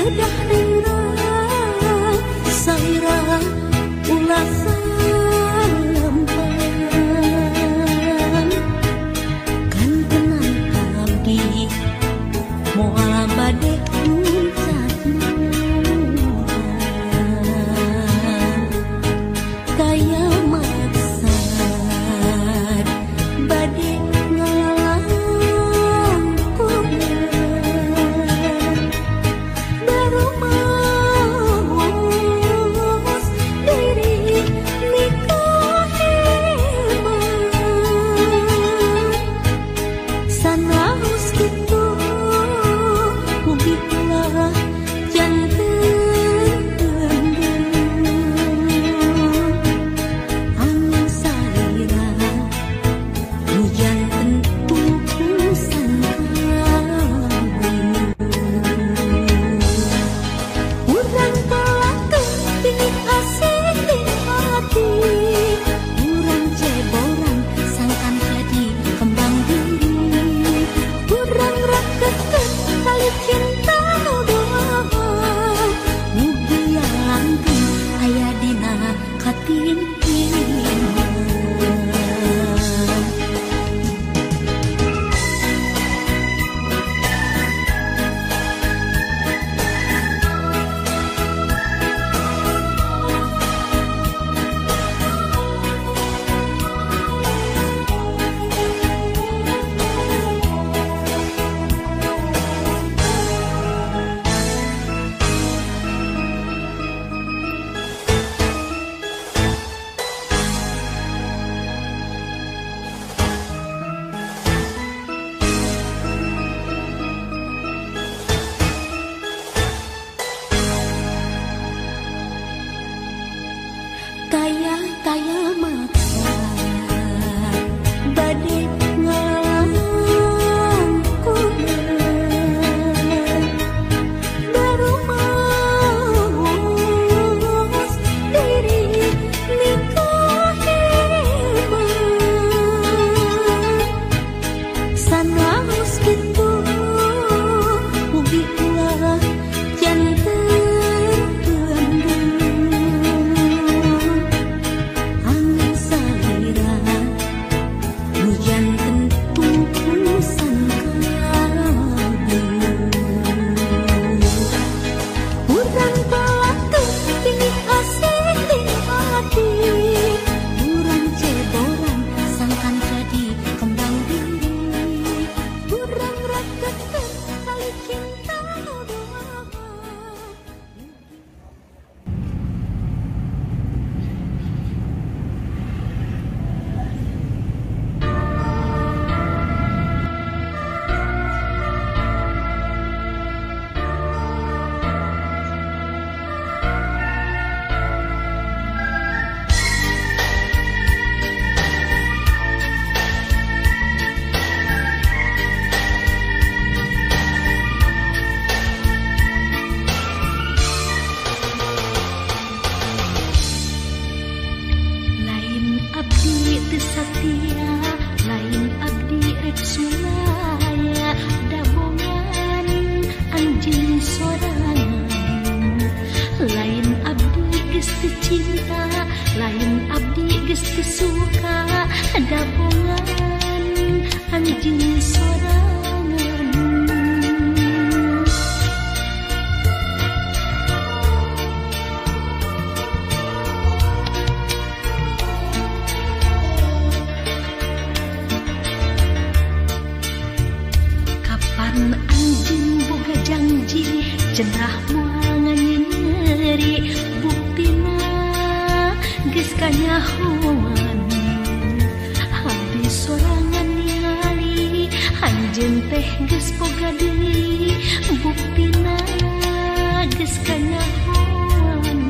bedah rirang sairah ulah sampan kan tenang abdi moal bade puncak kaya maksad bade ngalalang kuliah baru maus diri nikah hebat sanaus gitu mugiklah janten angin salira hujan tentu urang telakeun pilih asih di hati urang ceboran sangkan jadi kembang diri urang rakeun kali cinta doa mugi langgeng aya dina katimpinan kaya maksa bade ngalang kuliah baru maus diri nikah hebat sanaus gitu mugi ulah janten angin salira hujan tentu sangkabu urang telakeun pilih asih di hati urang ceboran sangkan jadi kembang diri urang rakeun kali cinta doa lain abdi teu satia lain abdi rek sulaya dabongan anjeun sorangan lain abdi geus teu cinta lain abdi geus teu suka dabongan anjeun sorangan kapan anjeun boga janji cenah moal nganyeri buktina geus kanyahoan abdi sorangan ningali anjeun teh geus boga deui buktina geus kanyahoan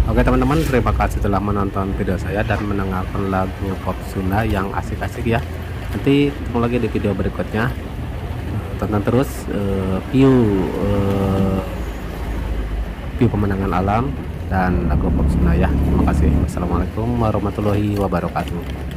Oke teman-teman, terima kasih telah menonton video saya dan mendengarkan lagu pop Sunda yang asik-asik ya. Nanti ketemu lagi di video berikutnya. Tonton terus view pemandangan alam dan lagu pop Sunda ya. Terima kasih. Wassalamualaikum warahmatullahi wabarakatuh.